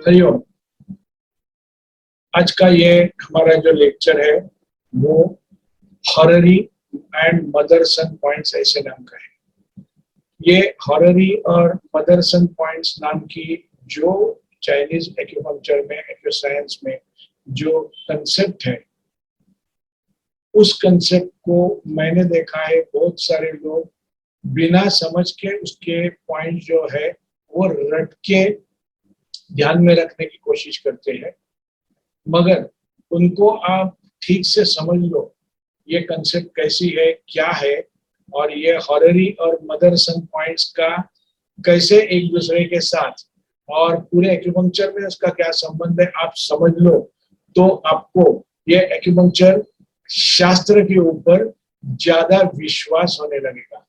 हरिओम। आज का ये हमारा जो लेक्चर है वो हॉररी एंड मदरसन पॉइंट्स ऐसे नाम का है। ये हॉररी और मदरसन पॉइंट्स नाम की जो चाइनीज एक्यूपंक्चर में एक्यूसाइंस में जो कंसेप्ट है, उस कंसेप्ट को मैंने देखा है बहुत सारे लोग बिना समझ के उसके पॉइंट जो है वो रट के ध्यान में रखने की कोशिश करते हैं, मगर उनको आप ठीक से समझ लो ये कंसेप्ट कैसी है, क्या है, और ये हॉररी और मदरसन पॉइंट्स का कैसे एक दूसरे के साथ और पूरे एक्यूपंक्चर में उसका क्या संबंध है, आप समझ लो तो आपको ये एक्यूपंक्चर शास्त्र के ऊपर ज्यादा विश्वास होने लगेगा।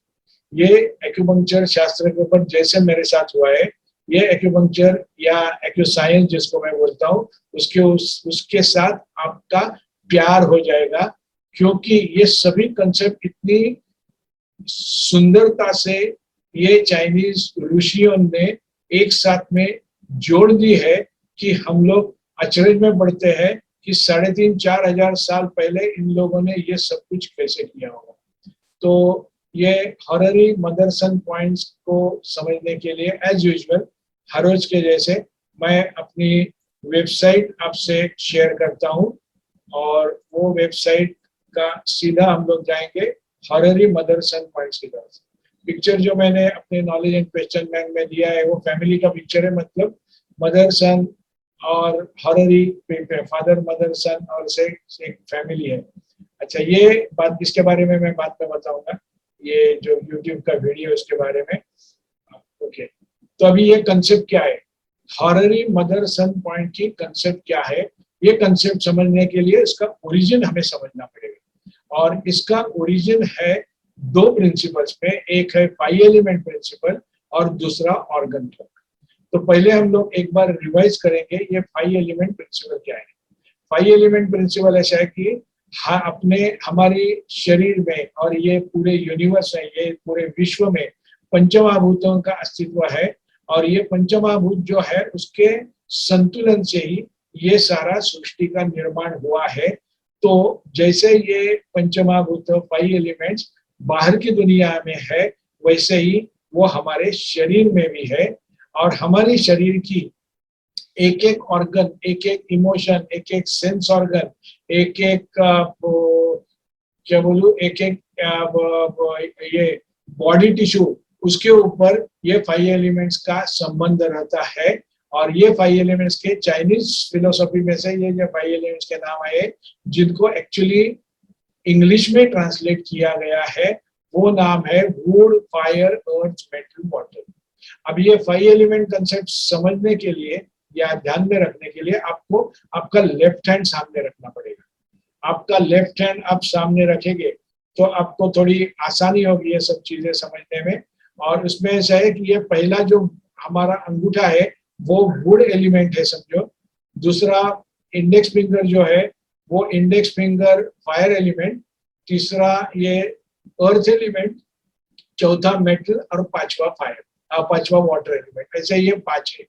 ये एक्यूपंक्चर शास्त्र के ऊपर जैसे मेरे साथ हुआ है, ये एक्यूपंक्चर या एक्यूसाइंस जिसको मैं बोलता हूँ, उसके साथ आपका प्यार हो जाएगा, क्योंकि ये सभी कंसेप्ट इतनी सुंदरता से ये चाइनीज ऋषियों ने एक साथ में जोड़ दी है कि हम लोग अचरज में पड़ते हैं कि 3,500-4,000 साल पहले इन लोगों ने ये सब कुछ कैसे किया होगा। तो ये हॉररी मदरसन पॉइंट्स को समझने के लिए एज यूजुअल हर रोज के जैसे मैं अपनी वेबसाइट आपसे शेयर करता हूं, और वो वेबसाइट का सीधा हम लोग जाएंगे हॉररी मदरसन पॉइंट्स की तरफ। पिक्चर जो मैंने अपने नॉलेज एंड क्वेश्चन बैंक में दिया है वो फैमिली का पिक्चर है, मतलब मदर सन और हॉररी फादर मदर सन और से एक फैमिली है। अच्छा, ये बात इसके बारे में मैं बाद में बताऊंगा, ये जो यूट्यूब का वीडियो इसके बारे में। ओके, तो अभी ये कंसेप्ट क्या है, हॉररी मदरसन पॉइंट की कंसेप्ट क्या है, ये कंसेप्ट समझने के लिए इसका ओरिजिन हमें समझना पड़ेगा। और इसका ओरिजिन है दो प्रिंसिपल्स में, एक है 5 एलिमेंट प्रिंसिपल और दूसरा ऑर्गन क्लॉक। तो पहले हम लोग एक बार रिवाइज करेंगे ये 5 एलिमेंट प्रिंसिपल क्या है। 5 एलिमेंट प्रिंसिपल ऐसा है कि अपने हमारी शरीर में और ये पूरे यूनिवर्स में, ये पूरे विश्व में पंचमहाभूतों का अस्तित्व है, और ये पंचमहाभूत जो है उसके संतुलन से ही ये सारा सृष्टि का निर्माण हुआ है। तो जैसे ये पंचमहाभूत 5 एलिमेंट्स बाहर की दुनिया में है, वैसे ही वो हमारे शरीर में भी है। और हमारे शरीर की एक एक ऑर्गन, एक एक इमोशन, एक एक सेंस ऑर्गन, एक एक क्या बोलूं, एक एक ये बॉडी टिश्यू, उसके ऊपर ये 5 एलिमेंट्स का संबंध रहता है। और ये 5 एलिमेंट्स के चाइनीज फिलोसॉफी में से ये जो 5 एलिमेंट्स के नाम आए, जिनको एक्चुअली इंग्लिश में ट्रांसलेट किया गया है, वो नाम है would, fire, earth, metal, water. अब ये 5 एलिमेंट कंसेप्ट समझने के लिए या ध्यान में रखने के लिए आपको आपका लेफ्ट हैंड सामने रखना पड़ेगा। आपका लेफ्ट हैंड आप सामने रखेंगे तो आपको थोड़ी आसानी होगी ये सब चीजें समझने में। और उसमें ऐसा है कि ये पहला जो हमारा अंगूठा है वो वुड एलिमेंट है समझो, दूसरा इंडेक्स फिंगर जो है वो इंडेक्स फिंगर फायर एलिमेंट, तीसरा ये अर्थ एलिमेंट, चौथा मेटल और पांचवा फायर, पांचवा वाटर एलिमेंट। ऐसे ये 5 है।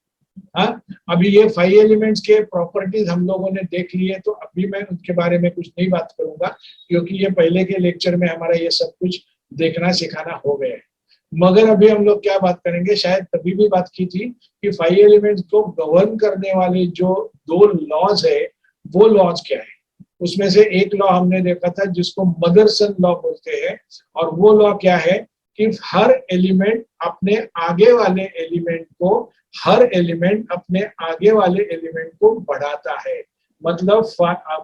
हाँ, अभी ये 5 एलिमेंट्स के प्रॉपर्टीज हम लोगों ने देख ली है, तो अभी मैं उनके बारे में कुछ नहीं बात करूंगा, क्योंकि ये पहले के लेक्चर में हमारा ये सब कुछ देखना सिखाना हो गया है। मगर अभी हम लोग क्या बात करेंगे, शायद तभी भी बात की थी कि 5 एलिमेंट्स को गवर्न करने वाले जो 2 लॉज है, वो लॉज क्या है। उसमें से एक लॉ हमने देखा था जिसको मदरसन लॉ बोलते हैं, और वो लॉ क्या है कि हर एलिमेंट अपने आगे वाले एलिमेंट को, हर एलिमेंट अपने आगे वाले एलिमेंट को बढ़ाता है, मतलब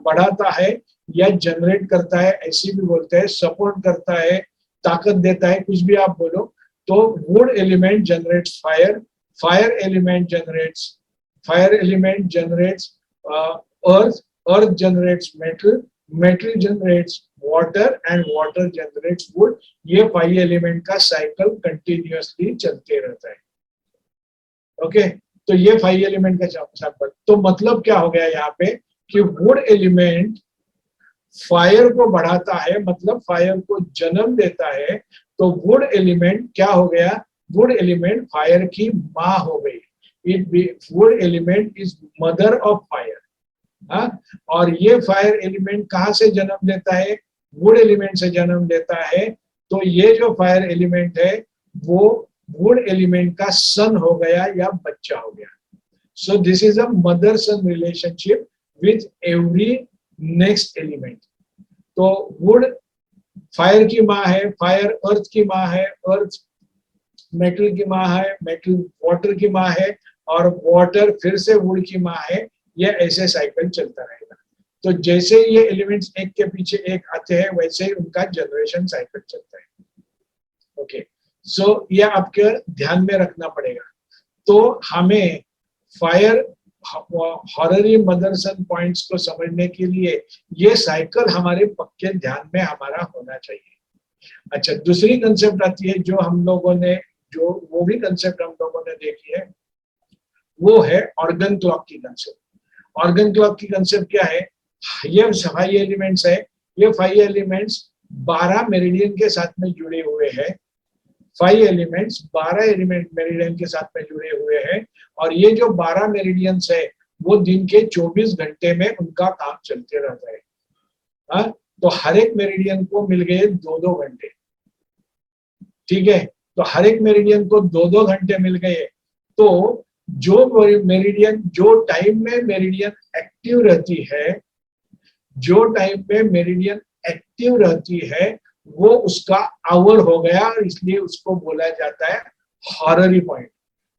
बढ़ाता है या जनरेट करता है, ऐसी भी बोलते हैं, सपोर्ट करता है, ताकत देता है, कुछ भी आप बोलो। तो would element generates fire, fire element generates earth, earth generates metal, metal generates water and water generates would. ये 5 एलिमेंट का साइकिल कंटिन्यूअसली चलते रहता है। ओके, तो ये 5 एलिमेंट का सैंपल। तो मतलब क्या हो गया यहाँ पे कि वुड एलिमेंट फायर को बढ़ाता है, मतलब फायर को जन्म देता है। तो वुड एलिमेंट क्या हो गया, वुड एलिमेंट फायर की माँ हो गई। Would element is mother of fire. हाँ, और ये फायर एलिमेंट कहाँ से जन्म लेता है? वुड एलिमेंट से जन्म लेता है। तो ये जो फायर एलिमेंट है वो वुड एलिमेंट का सन हो गया या बच्चा हो गया। So this is a mother sun relationship with every next element. तो वुड फायर की माँ है, फायर अर्थ की माँ है, अर्थ मेटल की माँ है, मेटल वाटर की माँ है, और वाटर फिर से वुड की माँ है। ये ऐसे साइकिल चलता रहेगा। तो जैसे ये एलिमेंट्स एक के पीछे एक आते हैं वैसे ही उनका जनरेशन साइकिल चलता है। ओके, सो ये आपके ध्यान में रखना पड़ेगा। तो हमें फायर हॉररी मदर सन पॉइंट्स को समझने के लिए ये साइकिल हमारे पक्के ध्यान में हमारा होना चाहिए। अच्छा, दूसरी कंसेप्ट आती है जो हम लोगों ने, जो वो भी कंसेप्ट हम लोगों ने देखी है, वो है ऑर्गन क्लॉक की कंसेप्ट। ऑर्गन क्लॉक की कंसेप्ट क्या है? ये 5 एलिमेंट्स है। ये 5 एलिमेंट्स 12 मेरिडियन के साथ में जुड़े हुए हैं। 5 एलिमेंट्स 12 एलिमेंट मेरिडियन के साथ में जुड़े हुए हैं। और ये जो 12 मेरिडियंस है वो दिन के 24 घंटे में उनका काम चलते रहता है। हाँ, तो हर एक मेरिडियन को मिल गए 2-2 घंटे। ठीक है, तो हर एक मेरिडियन को 2-2 घंटे मिल गए। तो जो मेरिडियन, जो टाइम में मेरिडियन एक्टिव रहती है, जो टाइम में मेरिडियन एक्टिव रहती है वो उसका आवर हो गया, और इसलिए उसको बोला जाता है हॉररी पॉइंट।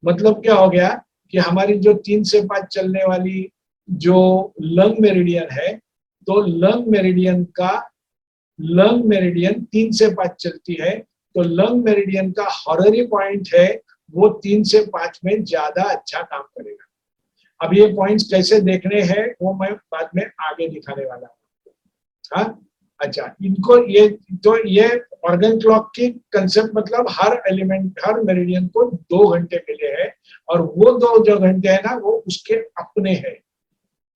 मतलब क्या हो गया कि हमारी जो 3 से 5 चलने वाली जो लंग मेरिडियन है, तो लंग मेरिडियन 3 से 5 चलती है। तो लंग मेरिडियन का हॉररी पॉइंट है वो 3 से 5 में ज्यादा अच्छा काम करेगा। अब ये पॉइंट्स कैसे देखने हैं वो मैं बाद में आगे दिखाने वाला हूँ। हाँ, अच्छा, इनको ये, तो ये ऑर्गन क्लॉक की कंसेप्ट मतलब हर एलिमेंट, हर मेरिडियन को 2 घंटे मिले हैं, और वो 2 जो घंटे है ना वो उसके अपने हैं।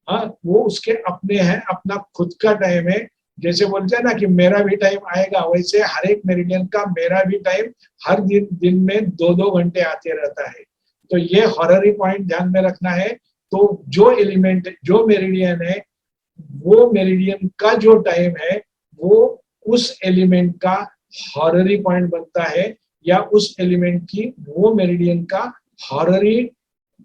हाँ, वो उसके अपने हैं, अपना खुद का टाइम है। जैसे बोलते हैं ना कि मेरा भी टाइम आएगा, वैसे हर एक मेरिडियन का मेरा भी टाइम हर दिन में 2-2 घंटे आते रहता है। तो ये हॉररी पॉइंट ध्यान में रखना है। तो जो एलिमेंट, जो मेरिडियन है, वो मेरिडियन का जो टाइम है वो उस एलिमेंट का हॉररी पॉइंट बनता है, या उस एलिमेंट की, वो मेरिडियन का हॉररी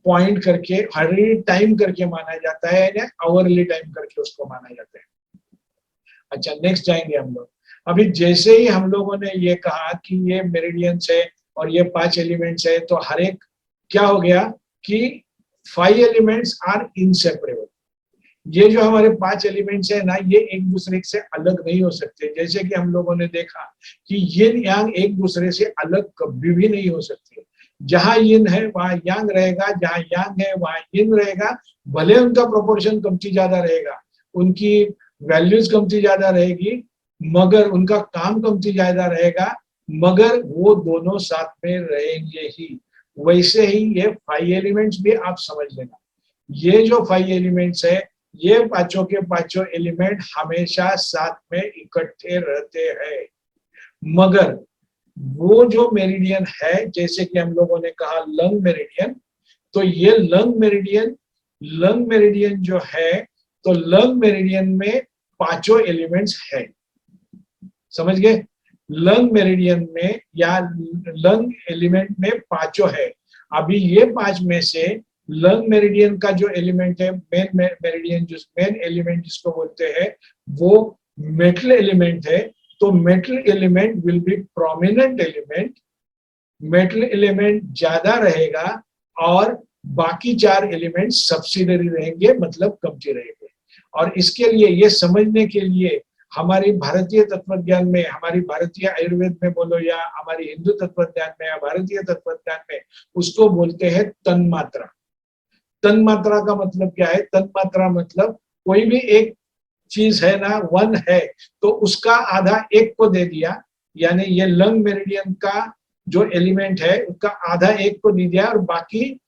पॉइंट करके, हॉररी टाइम करके माना जाता है, या आवरली टाइम करके उसको माना जाता है। अच्छा, नेक्स्ट जाएंगे हम लोग। अभी जैसे ही हम लोगों ने ये कहा कि ये मेरिडियंस है और ये 5 एलिमेंट्स है, तो हर एक क्या हो गया कि 5 एलिमेंट्स आर इनसेपरेबल। ये जो हमारे 5 एलिमेंट्स है ना, ये एक दूसरे से अलग नहीं हो सकते। जैसे कि हम लोगों ने देखा कि यिन यांग एक दूसरे से अलग कभी भी नहीं हो सकते। जहां यिन है वहां यांग रहेगा, जहां यांग है वहां यिन रहेगा। भले उनका प्रोपोर्शन कमती ज्यादा रहेगा, उनकी वैल्यूज कमती ज्यादा रहेगी, मगर उनका काम कमती ज्यादा रहेगा, मगर वो दोनों साथ में रहेंगे ही। वैसे ही ये 5 एलिमेंट्स भी आप समझ लेना। ये जो 5 एलिमेंट्स है, ये पांचों के पांचों एलिमेंट हमेशा साथ में इकट्ठे रहते हैं। मगर वो जो मेरिडियन है, जैसे कि हम लोगों ने कहा लंग मेरिडियन, तो ये लंग मेरिडियन जो है, तो लंग मेरिडियन में पांचों एलिमेंट्स है। समझ गए? लंग मेरिडियन में या लंग एलिमेंट में पांचों है। अभी ये 5 में से लंग मेरिडियन का जो एलिमेंट है, मेन मेरिडियन, जो मेन एलिमेंट जिसको बोलते हैं, वो मेटल एलिमेंट है। तो metal element will B prominent element. Metal element ज्यादा रहेगा और बाकी 4 एलिमेंट सब्सिडरी रहेंगे, मतलब कमती रहेंगे। और इसके लिए, ये समझने के लिए, हमारी भारतीय तत्वज्ञान में, हमारी भारतीय आयुर्वेद में बोलो या हमारी हिंदू तत्वज्ञान में या भारतीय तत्वज्ञान में, उसको बोलते हैं तन्मात्रा। तन्मात्रा का मतलब क्या है? तन्मात्रा मतलब कोई भी एक चीज है ना, 1 है, तो उसका आधा 1 को दे दिया। यानी ये लंग मेरिडियन का जो एलिमेंट है उसका आधा 1 को दे दिया, और बाकी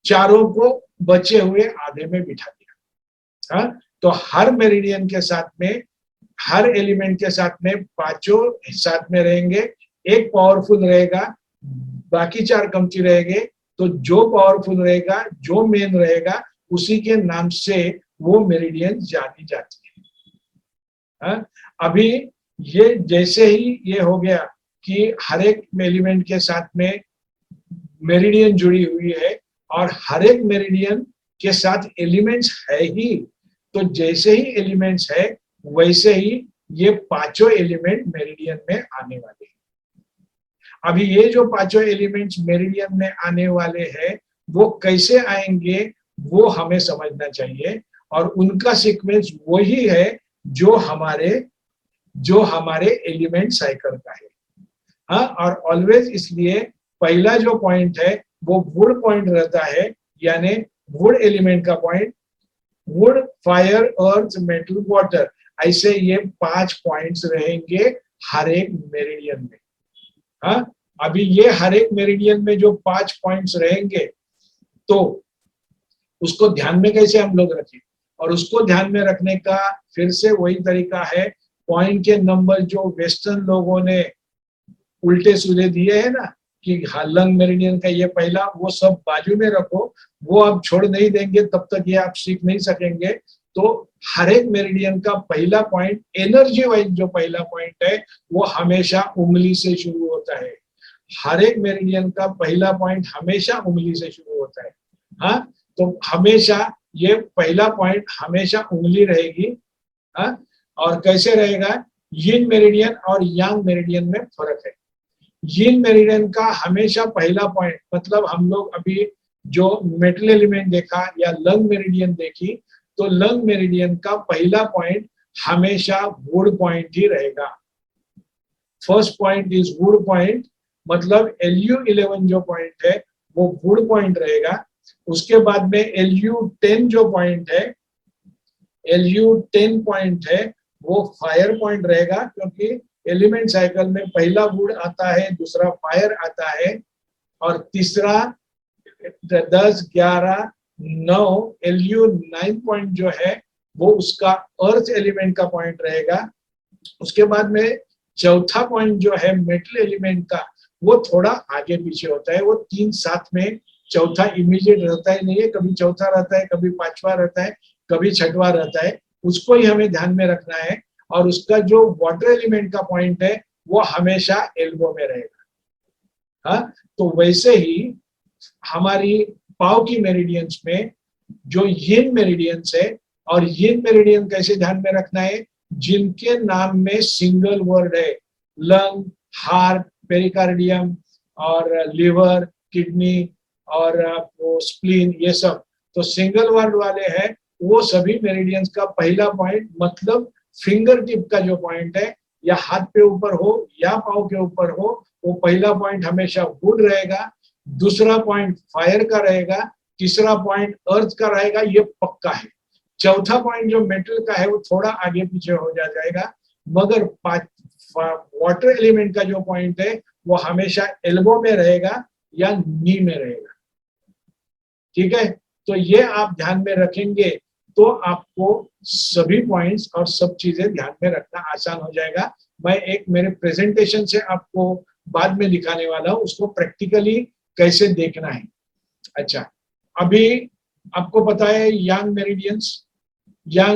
चारों को बचे हुए आधे में बिठा दिया। हाँ, तो हर मेरिडियन के साथ में, हर एलिमेंट के साथ में पांचों साथ में रहेंगे। एक पावरफुल रहेगा, बाकी 4 कमती रहेंगे। तो जो पावरफुल रहेगा, जो मेन रहेगा, उसी के नाम से वो मेरिडियन जानी जाती है। हाँ? अभी ये जैसे ही ये हो गया कि हर एक एलिमेंट के साथ में मेरिडियन जुड़ी हुई है और हर एक मेरिडियन के साथ एलिमेंट्स है ही, तो जैसे ही एलिमेंट्स है वैसे ही ये पांचों एलिमेंट मेरिडियन में आने वाले हैं। अभी ये जो पांचों एलिमेंट्स मेरिडियन में आने वाले हैं वो कैसे आएंगे वो हमें समझना चाहिए, और उनका सीक्वेंस वही है जो हमारे एलिमेंट साइकिल का है। हाँ, और ऑलवेज इसलिए पहला जो पॉइंट है वो वुड पॉइंट रहता है, यानी वुड एलिमेंट का point, would, fire, earth, metal, water, ऐसे ये 5 पॉइंट्स रहेंगे हर एक मेरिडियन में। हाँ, अभी ये हर एक मेरिडियन में जो 5 पॉइंट्स रहेंगे तो उसको ध्यान में कैसे हम लोग रखें, और उसको ध्यान में रखने का फिर से वही तरीका है, पॉइंट के नंबर जो वेस्टर्न लोगों ने उल्टे सीधे दिए है ना कि लंग मेरिडियन का ये पहला, वो सब बाजू में रखो, वो आप छोड़ नहीं देंगे तब तक ये आप सीख नहीं सकेंगे। तो हर एक मेरिडियन का पहला पॉइंट एनर्जी वाइज जो पहला पॉइंट है वो हमेशा उंगली से शुरू होता है। हर एक मेरिडियन का पहला पॉइंट हमेशा उंगली से शुरू होता है। हाँ, तो हमेशा ये पहला पॉइंट हमेशा उंगली रहेगी। हाँ, और कैसे रहेगा, यिन मेरिडियन और यांग मेरिडियन में फर्क है। यिन मेरिडियन का हमेशा पहला पॉइंट, मतलब हम लोग अभी जो मेटल एलिमेंट देखा या लंग मेरिडियन देखी, तो लंग मेरिडियन का पहला पॉइंट हमेशा वुड पॉइंट ही रहेगा। First point is would point, मतलब LU11 जो पॉइंट है वो वुड पॉइंट रहेगा। उसके बाद में LU10 जो पॉइंट है, LU10 पॉइंट है वो फायर पॉइंट रहेगा, क्योंकि एलिमेंट साइकिल में पहला वुड आता है, दूसरा फायर आता है, और तीसरा 10, 11, 9 LU9 पॉइंट जो है वो उसका अर्थ एलिमेंट का पॉइंट रहेगा। उसके बाद में चौथा पॉइंट जो है मेटल एलिमेंट का वो थोड़ा आगे पीछे होता है, वो 3 साथ में, चौथा इमीडिएट रहता है नहीं है, कभी चौथा रहता है, कभी पांचवा रहता है, कभी छठवा रहता है, उसको ही हमें ध्यान में रखना है। और उसका जो वाटर एलिमेंट का पॉइंट है वो हमेशा एल्बो में रहेगा। हाँ, तो वैसे ही हमारी पाव की मेरिडियंस में जो यिन मेरिडियंस है, और यिन मेरिडियन कैसे ध्यान में रखना है, जिनके नाम में सिंगल वर्ड है, लंग, हार्ट, पेरिकार्डियम और लिवर, किडनी और स्प्लीन, ये सब तो सिंगल वर्ड वाले हैं, वो सभी मेरिडियंस का पहला पॉइंट, मतलब फिंगर टिप का जो पॉइंट है, या हाथ पे ऊपर हो या पाँव के ऊपर हो, वो पहला पॉइंट हमेशा वुड रहेगा, दूसरा पॉइंट फायर का रहेगा, तीसरा पॉइंट अर्थ का रहेगा, ये पक्का है। चौथा पॉइंट जो मेटल का है वो थोड़ा आगे पीछे हो जाएगा, मगर वाटर एलिमेंट का जो पॉइंट है वो हमेशा एल्बो में रहेगा या नी में रहेगा। ठीक है, तो ये आप ध्यान में रखेंगे तो आपको सभी पॉइंट्स और सब चीजें ध्यान में रखना आसान हो जाएगा। मैं एक मेरे प्रेजेंटेशन से आपको बाद में दिखाने वाला हूँ, उसको प्रैक्टिकली कैसे देखना है। अच्छा, अभी आपको पता है यांग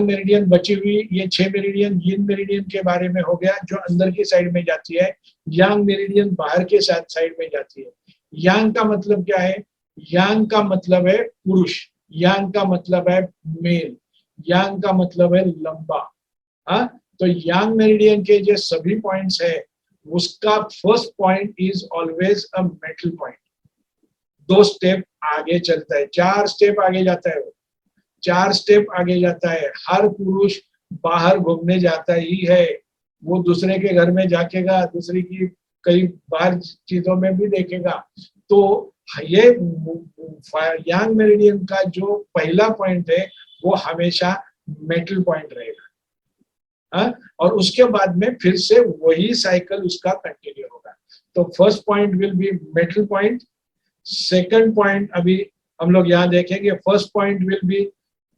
मेरिडियन बची हुई, ये 6 मेरिडियन यिन मेरिडियन के बारे में हो गया, जो अंदर की साइड में जाती है। यांग मेरिडियन बाहर के साइड में जाती है। यांग का मतलब क्या है, यांग का मतलब है पुरुष, यांग का मतलब है मेल, यांग का मतलब है लंबा। हाँ, तो यांग मेरिडियन के जो सभी पॉइंट्स है उसका first point is always a metal point. 2 step आगे चलता है, 4 स्टेप आगे जाता है, वो 4 स्टेप आगे जाता है। हर पुरुष बाहर घूमने जाता ही है, वो दूसरे के घर में जाकेगा, दूसरे की कई बार चीजों में भी देखेगा। तो ये यांग मेरिडियन का जो पहला पॉइंट है वो हमेशा मेटल पॉइंट रहेगा। हाँ, और उसके बाद में फिर से वही साइकिल उसका कंटिन्यू होगा। तो first point will B metal point, second point अभी हम लोग यहाँ देखेंगे, फर्स्ट पॉइंट विल बी,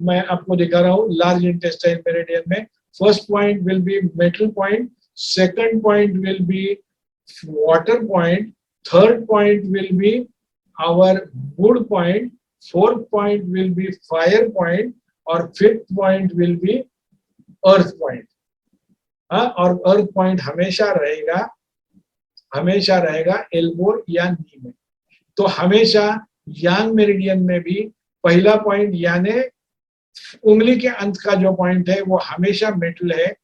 मैं आपको दिखा रहा हूँ लार्ज इंटेस्टाइन मेरिडियन में, first point will B metal point, second point will be water point, third point will B our wood point, fourth point will be fire point, और fifth point will be earth point. हाँ, और earth point हमेशा रहेगा elbow या नी में. तो हमेशा यांग meridian में भी पहला पॉइंट यानी उंगली के अंत का जो पॉइंट है वो हमेशा मेटल है.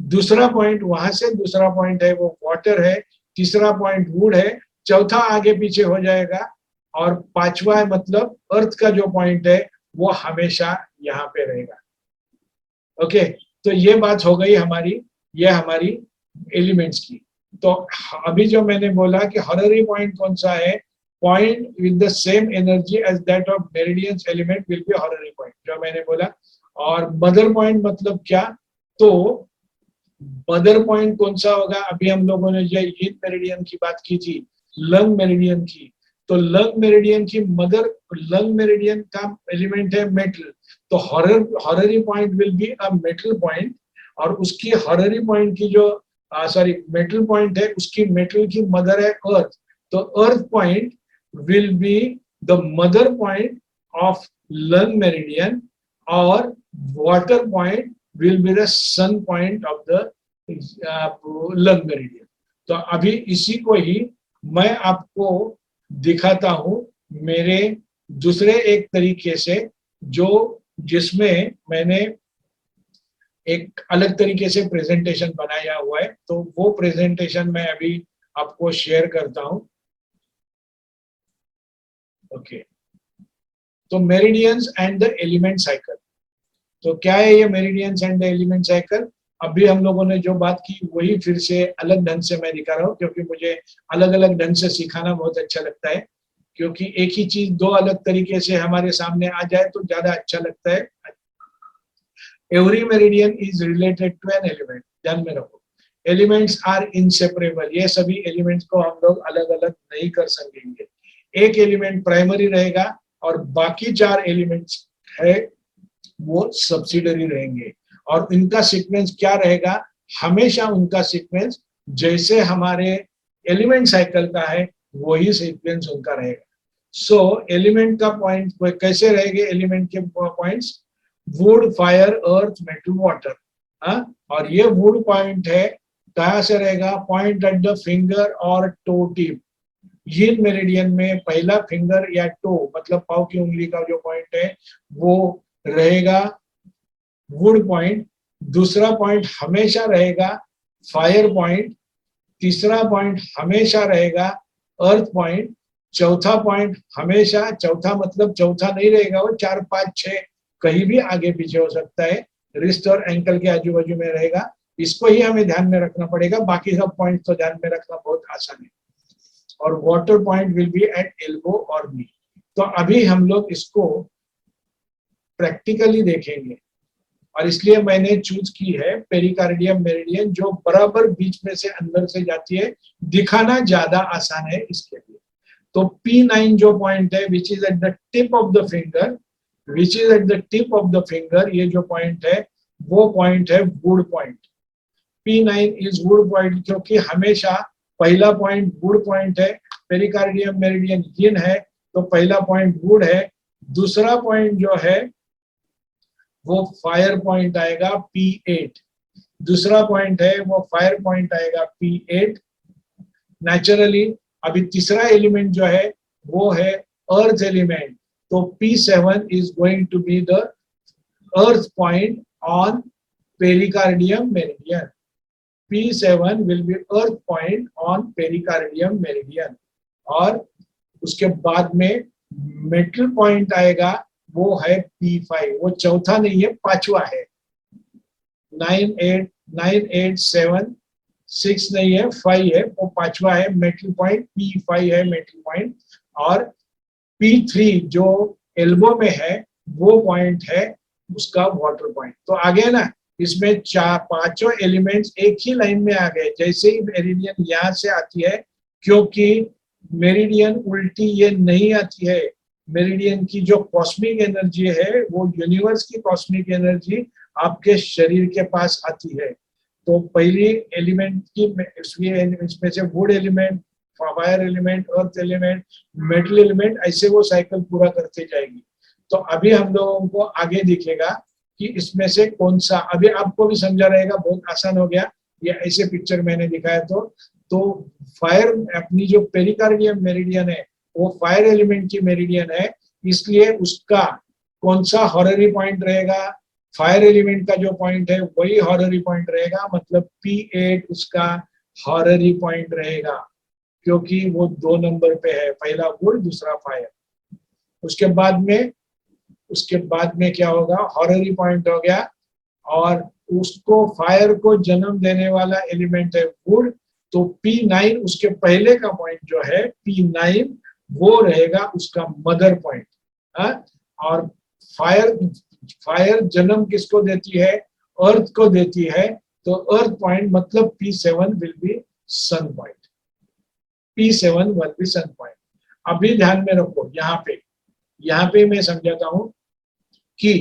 दूसरा पॉइंट वहां से दूसरा पॉइंट है वो वाटर है. तीसरा पॉइंट वुड है. चौथा आगे पीछे हो जाएगा. और पांचवा मतलब अर्थ का जो पॉइंट है वो हमेशा यहाँ पे रहेगा. ओके, तो ये बात हो गई हमारी एलिमेंट्स की. तो अभी जो मैंने बोला कि हॉररी पॉइंट कौन सा है, point with the same energy as that of meridians element will be horary point, जो मैंने बोला. और मदर पॉइंट मतलब क्या, तो मदर पॉइंट कौन सा होगा, अभी हम लोगों ने जो यीन मेरिडियन की बात की थी, लंग मेरिडियन की. तो लंग मेरिडियन की लंग मेरिडियन का एलिमेंट है मेटल. तो horary point will be a metal point. और उसकी हॉररी पॉइंट की जो मेटल पॉइंट है, उसकी मेटल की मदर है अर्थ. तो earth point will be the mother point of lung meridian, और water point will be the son point of the lung meridian. तो अभी इसी को ही मैं आपको दिखाता हूं मेरे दूसरे एक तरीके से, जिसमें मैंने एक अलग तरीके से प्रेजेंटेशन बनाया हुआ है. तो वो प्रेजेंटेशन मैं अभी आपको शेयर करता हूं. ओके, तो meridians and the element cycle. तो क्या है ये meridians and the element cycle? अभी हम लोगों ने जो बात की वही फिर से अलग ढंग से मैं दिखा रहा हूँ, क्योंकि मुझे अलग अलग ढंग से सिखाना बहुत अच्छा लगता है. क्योंकि एक ही चीज दो अलग तरीके से हमारे सामने आ जाए तो ज्यादा अच्छा लगता है. Every meridian is related to an element. ध्यान में रखो, एलिमेंट्स आर इनसेपरेबल. ये सभी एलिमेंट्स को हम लोग अलग अलग नहीं कर सकेंगे. एक एलिमेंट प्राइमरी रहेगा और बाकी चार एलिमेंट्स है वो सब्सिडरी रहेंगे. और इनका सीक्वेंस क्या रहेगा, हमेशा उनका सीक्वेंस जैसे हमारे एलिमेंट साइकिल का है वही सीक्वेंस उनका रहेगा. सो एलिमेंट का पॉइंट कैसे रहेंगे, एलिमेंट के points would, fire, earth, metal, water. और ये वुड पॉइंट है, कहां से रहेगा, पॉइंट एट द फिंगर और टो टिप. यीन मेरिडियन में पहला फिंगर या टो मतलब पाव की उंगली का जो पॉइंट है वो रहेगा वुड पॉइंट. दूसरा पॉइंट हमेशा रहेगा फायर पॉइंट. तीसरा पॉइंट हमेशा रहेगा अर्थ पॉइंट. चौथा पॉइंट हमेशा, चौथा मतलब चौथा नहीं रहेगा, वो 4, 5, 6 कहीं भी आगे पीछे हो सकता है, रिस्ट और एंकल के आजू बाजू में रहेगा. इसको ही हमें ध्यान में रखना पड़ेगा, बाकी सब पॉइंट तो ध्यान में रखना बहुत आसान है. और water point will B at elbow और नी. तो अभी हम लोग इसको प्रैक्टिकली देखेंगे, और इसलिए मैंने चूज की है पेरिकार्डियम मेरिडियन, जो बराबर बीच में से अंदर से जाती है. दिखाना ज्यादा आसान है इसके लिए. तो P9 जो पॉइंट है which is at the tip of the finger, ये जो पॉइंट है वो पॉइंट है would point. P9 is would point, क्योंकि हमेशा पहला पॉइंट वुड पॉइंट है. पेरिकार्डियम मेरिडियन यीन है तो पहला पॉइंट वुड है. दूसरा पॉइंट जो है वो फायर पॉइंट आएगा P8. दूसरा पॉइंट है वो फायर पॉइंट आएगा P8 नेचुरली. अभी तीसरा एलिमेंट जो है वो है अर्थ एलिमेंट. तो P7 is going to be the earth point on pericardium meridian. P7 will be earth point on pericardium meridian. और उसके बाद में मेटल पॉइंट आएगा वो है P5. वो चौथा नहीं है, पांचवा है. 9, 8, 9, 8, 7, 6 नहीं है, 5 है, वो पांचवा है मेटल पॉइंट. P5 है मेटल पॉइंट. और P3 जो एल्बो में है वो पॉइंट है उसका वाटर पॉइंट. तो आ गया ना, इसमें पांचों एलिमेंट्स एक ही लाइन में आ गए. जैसे ही मेरिडियन यहाँ से आती है, क्योंकि मेरिडियन उल्टी ये नहीं आती है, मेरिडियन की जो कॉस्मिक एनर्जी है वो यूनिवर्स की कॉस्मिक एनर्जी आपके शरीर के पास आती है. तो पहली एलिमेंट की इसमें से would element fire element, earth element, metal element, ऐसे वो साइकिल पूरा करते जाएगी। तो अभी हम लोगों को आगे दिखेगा कि इसमें से कौन सा, अभी आपको भी समझा रहेगा, बहुत आसान हो गया ये ऐसे पिक्चर मैंने दिखाया। तो फायर अपनी जो पेरिकार्डियम मेरिडियन है वो फायर एलिमेंट की मेरिडियन है, इसलिए उसका कौन सा हॉररी पॉइंट रहेगा, फायर एलिमेंट का जो पॉइंट है वही हॉररी पॉइंट रहेगा, मतलब P8 उसका हॉररी पॉइंट रहेगा, क्योंकि वो 2 नंबर पे है, पहला वुड दूसरा फायर। उसके बाद में क्या होगा, हॉररी पॉइंट हो गया, और उसको फायर को जन्म देने वाला एलिमेंट है वुड, तो P9 उसके पहले का पॉइंट जो है P9 वो रहेगा उसका मदर पॉइंट। और फायर जन्म किसको देती है, अर्थ को देती है, तो अर्थ पॉइंट मतलब P7 will be sun point, P7 will be sun point. अभी ध्यान में रखो, यहाँ पे मैं समझाता हूं कि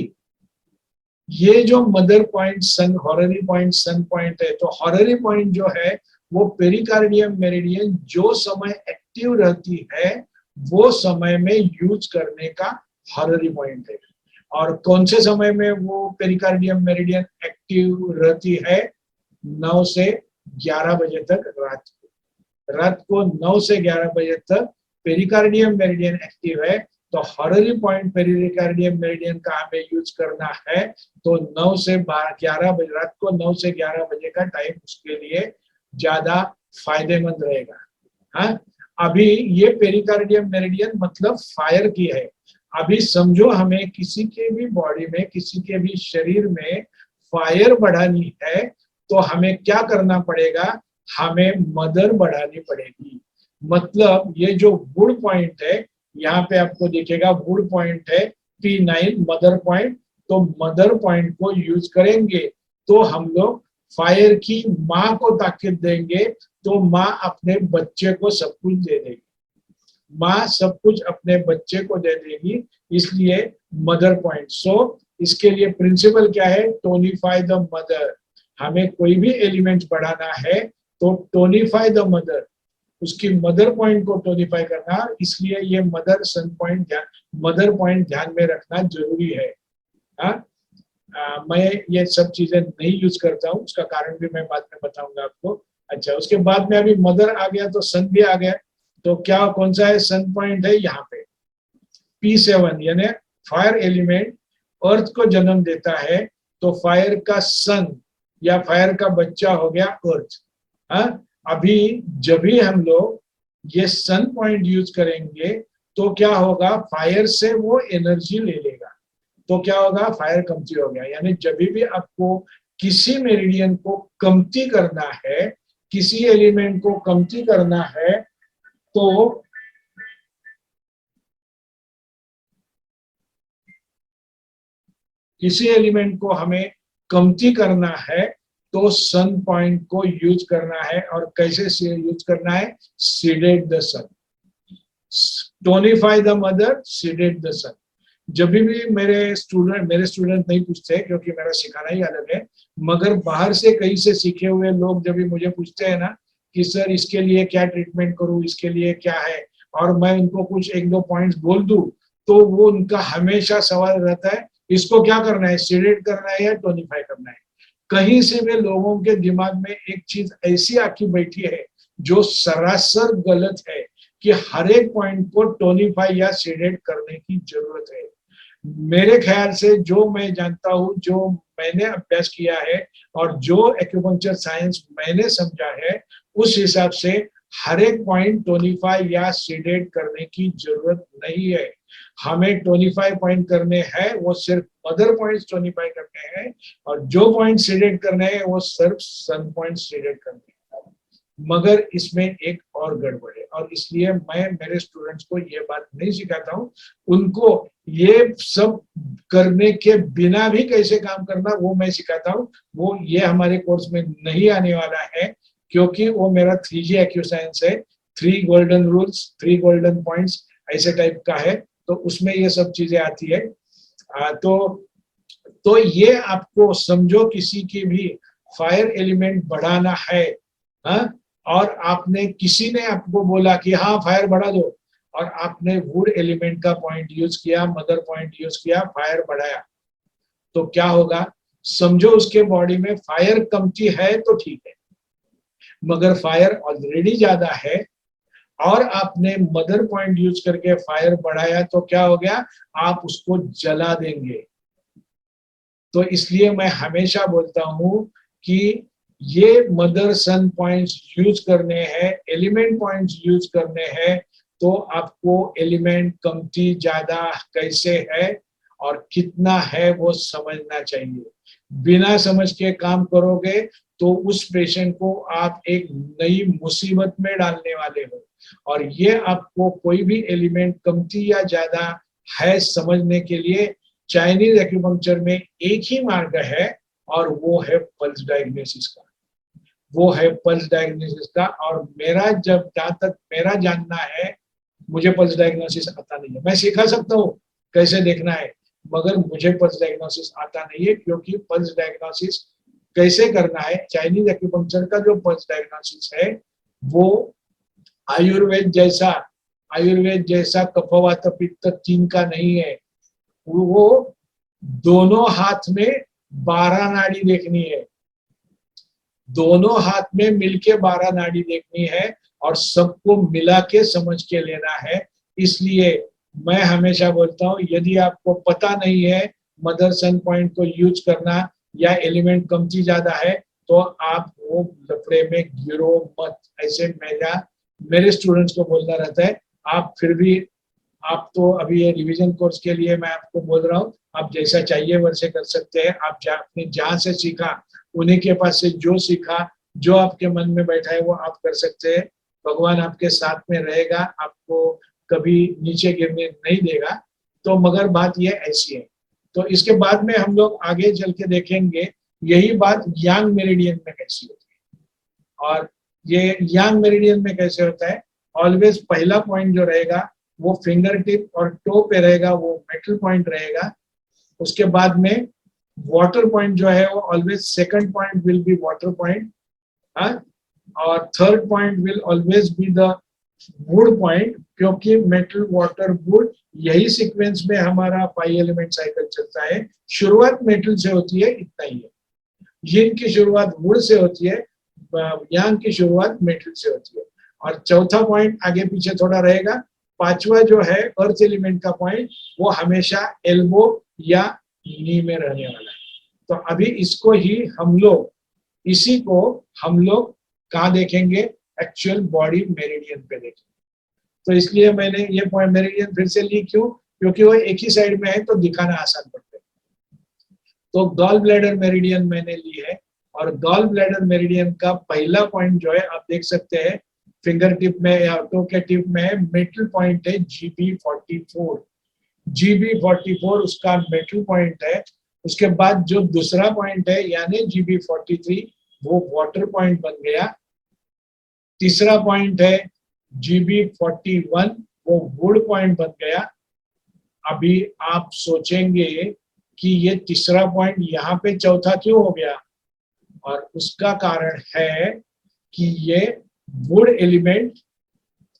ये जो मदर पॉइंट सन, हॉररी पॉइंट सन पॉइंट है, तो हॉररी पॉइंट जो है वो पेरिकार्डियम मेरिडियन जो समय एक्टिव रहती है वो समय में यूज करने का हॉररी पॉइंट है। और कौन से समय में वो पेरिकार्डियम मेरिडियन एक्टिव रहती है, 9 से 11 बजे तक रात को 9 से 11 बजे तक पेरिकार्डियम मेरिडियन एक्टिव है। तो हॉररी पॉइंट पेरिकार्डियम मेरिडियन का हमें यूज करना है, तो 9 से 11 बजे, रात को 9 से 11 बजे का टाइम उसके लिए ज्यादा फायदेमंद रहेगा। हाँ, अभी ये पेरिकार्डियम मेरिडियन मतलब फायर की है। अभी समझो हमें किसी के भी बॉडी में, किसी के भी शरीर में फायर बढ़ानी है, तो हमें क्या करना पड़ेगा, हमें मदर बढ़ानी पड़ेगी। मतलब ये जो वुड पॉइंट है, यहाँ पे आपको दिखेगा वुड पॉइंट है P9 मदर पॉइंट, तो मदर पॉइंट को यूज करेंगे तो हम लोग फायर की माँ को ताकत देंगे, तो माँ अपने बच्चे को सब कुछ दे देगी, माँ सब कुछ अपने बच्चे को दे देगी, इसलिए मदर पॉइंट। सो इसके लिए प्रिंसिपल क्या है, टोनिफाई द मदर। हमें कोई भी एलिमेंट बढ़ाना है तो टोनिफाई द मदर, उसकी मदर पॉइंट को टोनिफाई करना, इसलिए ये mother son point mother point ध्यान में रखना जरूरी है। मैं ये सब चीजें नहीं यूज करता हूँ, उसका कारण भी मैं बाद में बताऊंगा आपको। अच्छा, उसके बाद में अभी मदर आ गया तो सन भी आ गया, तो क्या कौन सा है सन पॉइंट है, यहाँ पे P7 यानी फायर एलिमेंट अर्थ को जन्म देता है, तो फायर का सन या फायर का बच्चा हो गया अर्थ। अभी जब भी हम लोग ये सन पॉइंट यूज करेंगे तो क्या होगा, फायर से वो एनर्जी ले लेगा, तो क्या होगा, फायर कमती हो गया। यानी जब भी आपको किसी मेरिडियन को कमती करना है, किसी एलिमेंट को कमती करना है, तो किसी एलिमेंट को हमें कमती करना है तो सन पॉइंट को यूज करना है। और कैसे से यूज करना है, sedate the son, tonify the mother, sedate the son. जब भी मेरे स्टूडेंट नहीं पूछते क्योंकि मेरा सिखाना ही अलग है, मगर बाहर से कहीं से सीखे हुए लोग जब भी मुझे पूछते हैं ना कि सर इसके लिए क्या ट्रीटमेंट करूं, इसके लिए क्या है, और मैं उनको कुछ 1-2 पॉइंट्स बोल दूं, तो वो उनका हमेशा सवाल रहता है इसको क्या करना है, सीडेट करना है या टोनिफाई करना है। कहीं से भी लोगों के दिमाग में एक चीज ऐसी आकी बैठी है जो सरासर गलत है कि हर एक पॉइंट को टोनिफाई या सीडेट करने की जरूरत है। मेरे ख्याल से जो मैं जानता हूँ, जो मैंने अभ्यास किया है और जो एक्यूपंक्चर साइंस मैंने समझा है, उस हिसाब से हर एक पॉइंट टोनिफाई या सीडेट करने की जरूरत नहीं है। हमें टोनिफाई पॉइंट करने हैं वो सिर्फ मदर पॉइंट्स टोनिफाई करने हैं, और जो पॉइंट सीडेट करने हैं वो सिर्फ सन पॉइंट सीडेट करने हैं। मगर इसमें एक और गड़बड़ है, और इसलिए मैं मेरे स्टूडेंट्स को ये बात नहीं सिखाता हूँ, उनको ये सब करने के बिना भी कैसे काम करना वो मैं सिखाता हूँ। वो ये हमारे कोर्स में नहीं आने वाला है, क्योंकि वो मेरा 3G एक्यूसाइंस है, 3 गोल्डन रूल्स, 3 गोल्डन पॉइंट्स ऐसे टाइप का है, तो उसमें ये सब चीजें आती है। तो ये आपको समझो, किसी की भी फायर एलिमेंट बढ़ाना है, और आपने किसी ने आपको बोला कि हाँ फायर बढ़ा दो, और आपने वुड एलिमेंट का पॉइंट यूज किया, मदर पॉइंट यूज किया, फायर बढ़ाया, तो क्या होगा? समझो उसके बॉडी में फायर कमती है तो ठीक है, मगर फायर ऑलरेडी ज्यादा है और आपने मदर पॉइंट यूज करके फायर बढ़ाया, तो क्या हो गया? आप उसको जला देंगे। तो इसलिए मैं हमेशा बोलता हूं कि ये मदर सन पॉइंट्स यूज करने हैं, एलिमेंट पॉइंट्स यूज करने हैं, तो आपको एलिमेंट कमती ज्यादा कैसे है और कितना है वो समझना चाहिए। बिना समझ के काम करोगे तो उस पेशेंट को आप एक नई मुसीबत में डालने वाले हो। और ये आपको कोई भी एलिमेंट कमती या ज्यादा है समझने के लिए चाइनीज एक्यूपंक्चर में एक ही मार्ग है, और वो है पल्स डायग्नोसिस का। वो है पल्स डायग्नोसिस का। और मेरा जब जहां तक मेरा जानना है, मुझे पल्स डायग्नोसिस आता नहीं है। मैं सिखा सकता हूँ कैसे देखना है, मगर मुझे पल्स डायग्नोसिस आता नहीं है, क्योंकि पल्स डायग्नोसिस कैसे करना है, चाइनीज एक्यूपंक्चर का जो पल्स डायग्नोसिस है वो आयुर्वेद जैसा कफवात पित्त तीन का नहीं है। वो दोनों हाथ में 12 नाड़ी देखनी है, दोनों हाथ में मिलके 12 नाड़ी देखनी है, और सबको मिला के समझ के लेना है। इसलिए मैं हमेशा बोलता हूं, यदि आपको पता नहीं है मदर सन पॉइंट को यूज करना या एलिमेंट कमती ज्यादा है, तो आप वो लफड़े में गिरो मत। ऐसे मेरे स्टूडेंट्स को बोलना रहता है। आप फिर भी, आप तो अभी ये रिवीजन कोर्स के लिए मैं आपको बोल रहा हूँ, आप जैसा चाहिए वैसे कर सकते हैं। आप आपने जहां से सीखा, उन्हीं के पास से जो सीखा, जो आपके मन में बैठा है वो आप कर सकते हैं। भगवान आपके साथ में रहेगा, आपको कभी नीचे गिरने नहीं देगा। तो मगर बात ये ऐसी है। तो इसके बाद में हम लोग आगे चल के देखेंगे यही बात यांग मेरिडियन में कैसी होती है। और ये यांग मेरिडियन में कैसे होता है, ऑलवेज पहला पॉइंट जो रहेगा वो फिंगर टिप और टो पे रहेगा, वो मेटल पॉइंट रहेगा। उसके बाद में वाटर पॉइंट जो है वो always second point will be water point, और third point will always be the wood point, क्योंकि मेटल वाटर वुड यही सीक्वेंस में हमारा 5 एलिमेंट साइकिल चलता है। शुरुआत मेटल से होती है, इतना ही है। यिन की शुरुआत वुड से होती है, यांग की शुरुआत मेटल से होती है। और चौथा पॉइंट आगे पीछे थोड़ा रहेगा। पांचवा जो है अर्थ एलिमेंट का पॉइंट, वो हमेशा एल्बो या नी में रहने वाला है। तो अभी इसको ही हम लोग, इसी को हम लोग कहाँ देखेंगे? एक्चुअल बॉडी मेरिडियन पे देखेंगे। तो इसलिए मैंने ये पॉइंट मेरिडियन फिर से ली, क्यों? क्योंकि वो एक ही साइड में है तो दिखाना आसान पड़ता है। तो गॉल ब्लैडर मेरिडियन मैंने ली है, और गॉल ब्लैडर मेरिडियन का पहला पॉइंट जो है आप देख सकते हैं फिंगर टिप में या टो के टिप में है, मेटल पॉइंट है GB44। GB44 उसका मेटल पॉइंट है। उसके बाद जो दूसरा पॉइंट है यानी GB43, वो वाटर पॉइंट बन गया। तीसरा पॉइंट है GB41, वो वुड पॉइंट बन गया। अभी आप सोचेंगे कि ये तीसरा पॉइंट यहाँ पे चौथा क्यों हो गया, और उसका कारण है कि ये वुड एलिमेंट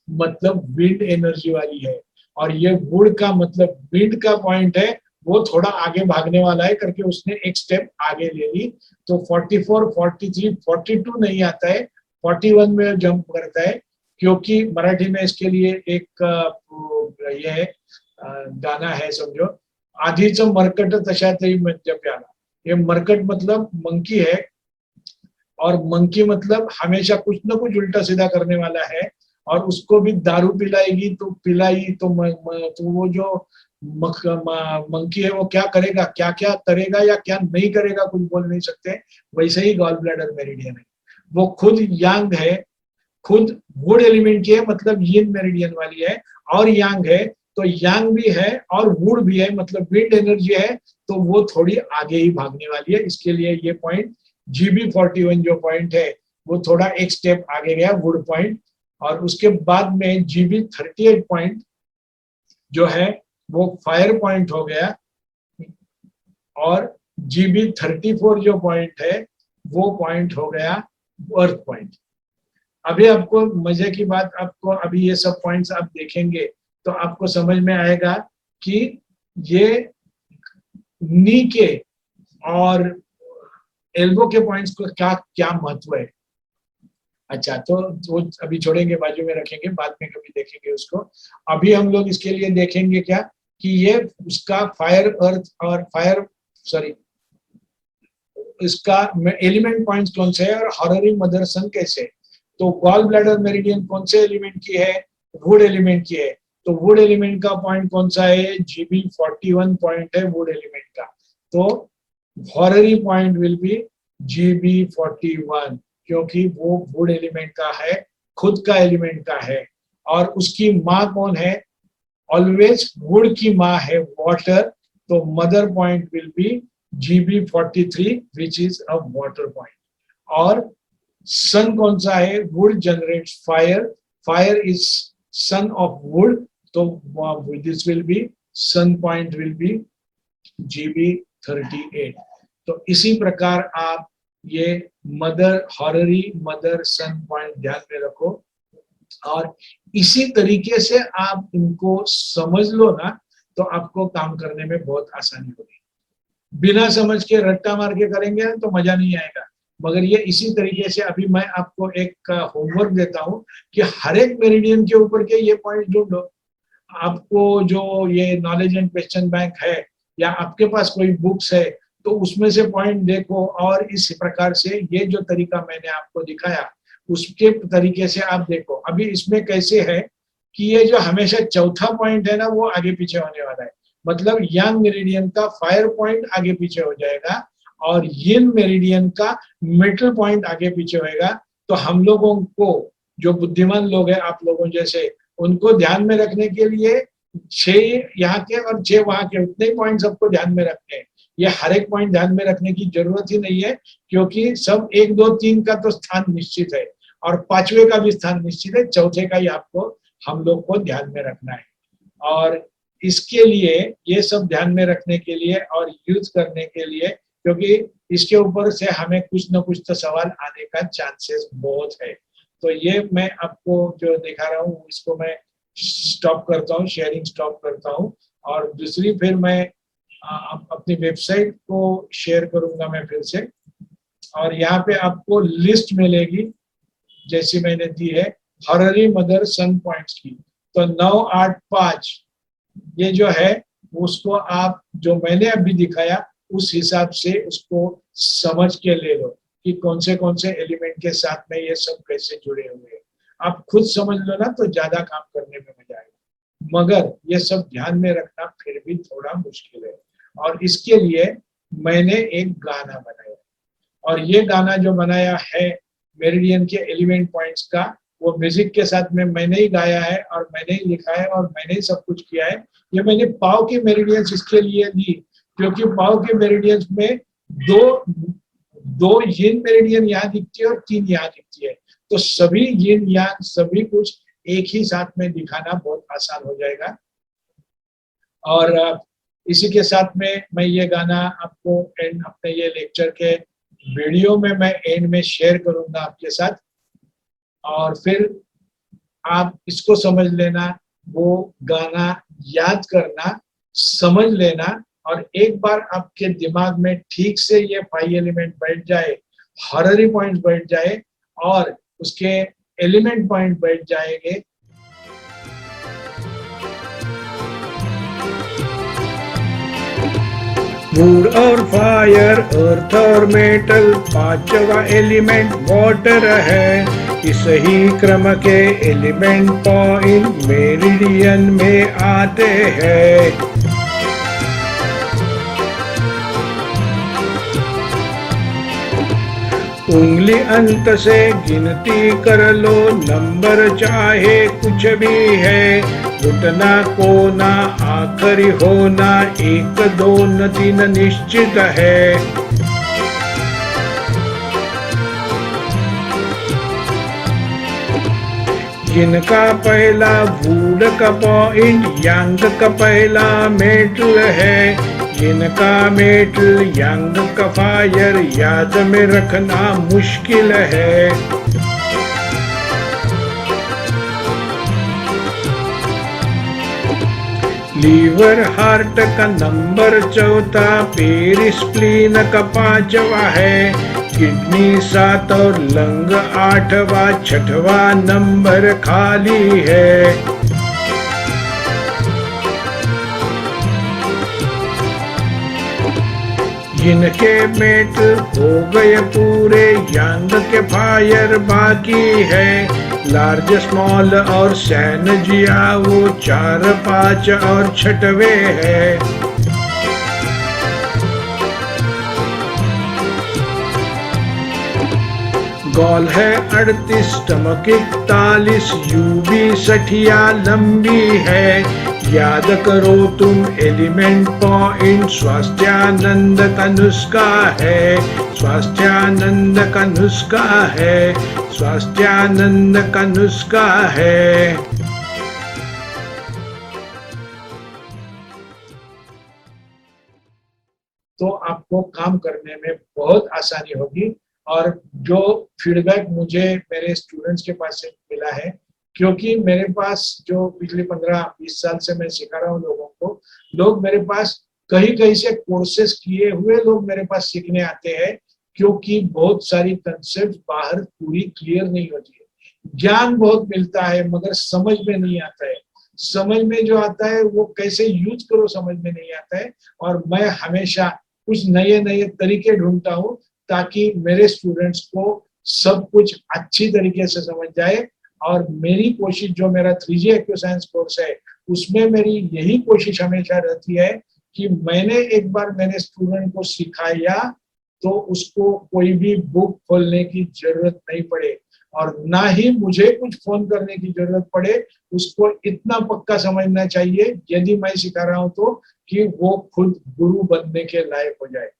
मतलब विंड एनर्जी वाली है, और ये वुड का मतलब विंड का पॉइंट है, वो थोड़ा आगे भागने वाला है करके उसने एक स्टेप आगे ले ली। तो 44, 43, 42 नहीं आता है, 41 में जंप करता है। क्योंकि मराठी में इसके लिए एक ये गाना है, समझो, आधीचं मरकट तशातही मध्य प्याला। ये मरकट मतलब मंकी है, और मंकी मतलब हमेशा कुछ ना कुछ उल्टा सीधा करने वाला है। और उसको भी दारू पिलाएगी तो पिलाई तो तो वो जो मंकी है वो क्या करेगा, क्या क्या करेगा या क्या नहीं करेगा, कुछ बोल नहीं सकते। वैसे ही गॉल ब्लैडर मेरिडियन है, वो खुद यांग है, खुद वुड एलिमेंट की है, मतलब यिन मेरिडियन वाली है, और यांग है। तो यांग भी है और वुड भी है, मतलब विंड एनर्जी है, तो वो थोड़ी आगे ही भागने वाली है। इसके लिए ये पॉइंट GB41 जो पॉइंट है वो थोड़ा एक स्टेप आगे गया, वुड पॉइंट। और उसके बाद में GB38 पॉइंट जो है वो फायर पॉइंट हो गया, और GB34 जो पॉइंट है वो पॉइंट हो गया अर्थ पॉइंट। अभी आपको मजे की बात, आपको अभी ये सब पॉइंट्स आप देखेंगे तो आपको समझ में आएगा कि ये नी के और एल्बो के पॉइंट्स को क्या क्या महत्व है। अच्छा, तो वो अभी छोड़ेंगे, बाजू में रखेंगे, बाद में कभी देखेंगे उसको। अभी हम लोग इसके लिए देखेंगे क्या कि ये उसका फायर अर्थ और फायर सॉरी इसका एलिमेंट पॉइंट्स कौन से है और हॉररी मदर सन कैसे। तो गॉल ब्लैडर मेरिडियन कौन से एलिमेंट की है, वुड एलिमेंट की है। तो वुड एलिमेंट का पॉइंट कौन सा है, GB41 पॉइंट है वुड एलिमेंट का। तो horary point will B GB41, क्योंकि वो वुड एलिमेंट का है, खुद का एलिमेंट का है। और उसकी माँ कौन है, ऑलवेज वुड की माँ है वाटर, तो mother point will be GB43 which is a water point. और सन कौन सा है, wood generates fire, fire is son of wood, तो this will be sun point will be GB38। तो इसी प्रकार आप ये mother horary mother son point ध्यान में रखो, और इसी तरीके से आप इनको समझ लो ना, तो आपको काम करने में बहुत आसानी होगी। बिना समझ के रट्टा मार के करेंगे तो मजा नहीं आएगा। मगर ये इसी तरीके से, अभी मैं आपको एक होमवर्क देता हूँ कि हर एक मेरिडियन के ऊपर के ये पॉइंट ढूंढो। आपको जो ये नॉलेज एंड क्वेश्चन बैंक है या आपके पास कोई बुक्स है तो उसमें से पॉइंट देखो, और इस प्रकार से ये जो तरीका मैंने आपको दिखाया उसके तरीके से आप देखो। अभी इसमें कैसे है कि ये जो हमेशा चौथा पॉइंट है ना वो आगे पीछे होने वाला है, मतलब यंग मेरिडियन का फायर पॉइंट आगे पीछे हो जाएगा और यिन मेरिडियन का मेटल पॉइंट आगे पीछे होएगा। तो हम लोगों को, जो बुद्धिमान लोग हैं आप लोगों जैसे, उनको ध्यान में रखने के लिए 6 यहाँ के और 6 वहां के उतने ही पॉइंट सबको ध्यान में रखने हैं। ये हर एक पॉइंट ध्यान में रखने की जरूरत ही नहीं है, क्योंकि सब 1 2 3 का तो स्थान निश्चित है और 5वें का भी स्थान निश्चित है, चौथे का ही आपको हम लोग को ध्यान में रखना है। और इसके लिए ये सब ध्यान में रखने के लिए और यूज करने के लिए, क्योंकि इसके ऊपर से हमें कुछ ना कुछ तो सवाल आने का चांसेस बहुत है। तो ये मैं आपको जो दिखा रहा हूँ इसको मैं स्टॉप करता हूँ, शेयरिंग स्टॉप करता हूँ। और दूसरी फिर मैं अपनी वेबसाइट को शेयर करूंगा मैं फिर से, और यहाँ पे आपको लिस्ट मिलेगी जैसी मैंने दी है हॉररी मदर सन पॉइंट्स की। तो 9 8 5 ये जो है उसको आप जो मैंने अभी दिखाया उस हिसाब से उसको समझ के ले लो कि कौन से एलिमेंट के साथ में ये सब कैसे जुड़े हुए हैं। आप खुद समझ लो ना तो ज्यादा काम करने में मजा आएगा, मगर ये सब ध्यान में रखना फिर भी थोड़ा मुश्किल है। और इसके लिए मैंने एक गाना बनाया, और ये गाना जो बनाया है मेरिडियन के एलिमेंट पॉइंट्स का, वो म्यूजिक के साथ में मैंने ही गाया है और मैंने ही लिखा है और मैंने ही सब कुछ किया है। ये मैंने पाव के मेरिडियंस इसके लिए दी क्योंकि पाव के मेरिडियंस में दो यिन मेरिडियन यहाँ दिखती है और 3 यहाँ दिखती है, तो सभी यिन यांग सभी कुछ एक ही साथ में दिखाना बहुत आसान हो जाएगा। और इसी के साथ में मैं ये गाना आपको एंड अपने ये लेक्चर के वीडियो में मैं एंड में शेयर करूंगा आपके साथ, और फिर आप इसको समझ लेना, वो गाना याद करना, समझ लेना, और एक बार आपके दिमाग में ठीक से ये 5 एलिमेंट बैठ जाए, हॉररी पॉइंट बैठ जाए और उसके एलिमेंट पॉइंट बैठ जाएंगे, वुड और फायर, अर्थ और मेटल, 5वां एलिमेंट वाटर है। इस ही क्रम के एलिमेंट पॉइंट मेरिडियन में आते हैं। उंगली अंत से गिनती कर लो, नंबर चाहे कुछ भी है, घुटना कोना आखिरी होना, 1 2 3 निश्चित है। जिनका पहला वुड का पॉइंट यांग का पहला मेटल है, जिनका मेटल यांग का फायर याद में रखना मुश्किल है। लीवर हार्ट का नंबर चौथा, पेरिस स्प्लीन का 5वां है, किडनी 7 और लंग 8वां, 6वां नंबर खाली है। जिनके मेटल हो गए पूरे, यंग के फायर बाकी है, लार्ज स्मॉल और सैनजिया वो 4 5 और 6वें है। गॉल है 38, स्टमक 41, यूबी 60 लंबी है। याद करो तुम एलिमेंट पॉइंट, स्वास्थ्यानंद का नुस्खा है, स्वास्थ्यानंद का नुस्खा है, स्वास्थ्यानंद का नुस्खा है। तो आपको काम करने में बहुत आसानी होगी। और जो फीडबैक मुझे मेरे स्टूडेंट्स के पास से मिला है, क्योंकि मेरे पास जो पिछले 15-20 साल से मैं सिखा रहा हूँ लोगों को, लोग मेरे पास कहीं कहीं से कोर्सेज किए हुए लोग मेरे पास सीखने आते हैं, क्योंकि बहुत सारी कंसेप्ट बाहर पूरी क्लियर नहीं होती है। ज्ञान बहुत मिलता है मगर समझ में नहीं आता है। समझ में जो आता है वो कैसे यूज करो समझ में नहीं आता है। और मैं हमेशा कुछ नए नए तरीके ढूंढता हूँ ताकि मेरे स्टूडेंट्स को सब कुछ अच्छी तरीके से समझ जाए। और मेरी कोशिश, जो मेरा 3G एक्यूसाइंस कोर्स है, उसमें मेरी यही कोशिश हमेशा रहती है कि मैंने एक बार मेरे स्टूडेंट को सिखाया तो उसको कोई भी बुक खोलने की जरूरत नहीं पड़े, और ना ही मुझे कुछ फोन करने की जरूरत पड़े। उसको इतना पक्का समझना चाहिए यदि मैं सिखा रहा हूँ तो, कि वो खुद गुरु बनने के लायक हो जाए।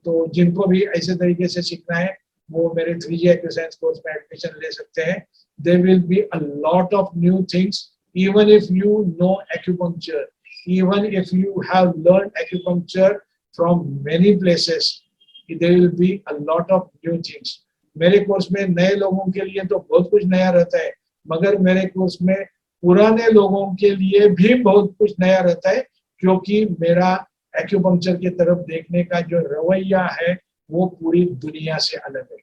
तो जिनको भी ऐसे तरीके से सीखना है वो मेरे 3G एक्यूसाइंस कोर्स में एडमिशन ले सकते हैं। There will be a lot of new things, even if you know acupuncture, even if you have learned acupuncture from many places, there will be a lot of new things. मेरे course में नए लोगों के लिए तो बहुत कुछ नया रहता है, मगर मेरे कोर्स में पुराने लोगों के लिए भी बहुत कुछ नया रहता है, क्योंकि मेरा एक्यूपंक्चर की तरफ देखने का जो रवैया है वो पूरी दुनिया से अलग है।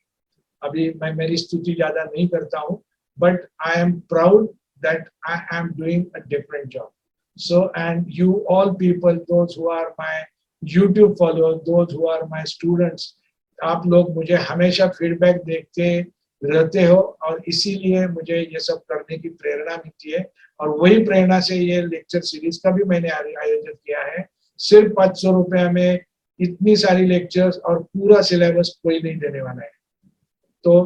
अभी मैं मेरी स्तुति ज्यादा नहीं करता हूँ, but I am proud that I am doing a different job. So, and you all people, those who are my YouTube followers, those who are my students, आप लोग मुझे हमेशा फीडबैक देखते रहते हो, और इसीलिए मुझे ये सब करने की प्रेरणा मिलती है। और वही प्रेरणा से ये लेक्चर सीरीज का भी मैंने आयोजन किया है। सिर्फ 500 रुपया में इतनी सारी लेक्चर्स और पूरा सिलेबस कोई नहीं देने वाला है। तो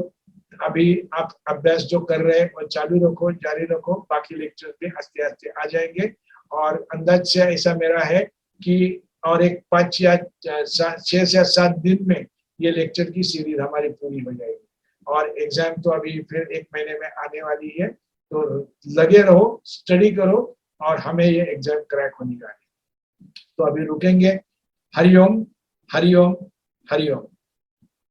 अभी आप अभ्यास जो कर रहे हैं वो चालू रखो, जारी रखो, बाकी लेक्चर भी आस्ते आस्ते आ जाएंगे। और अंदाज से ऐसा मेरा है कि और एक 5 या 6 या 7 दिन में ये लेक्चर की सीरीज हमारी पूरी हो जाएगी। और एग्जाम तो अभी फिर 1 महीने में आने वाली है, तो लगे रहो, स्टडी करो, और हमें ये एग्जाम क्रैक होने का है। तो अभी रुकेंगे। हरिओम, हरिओम, हरिओम।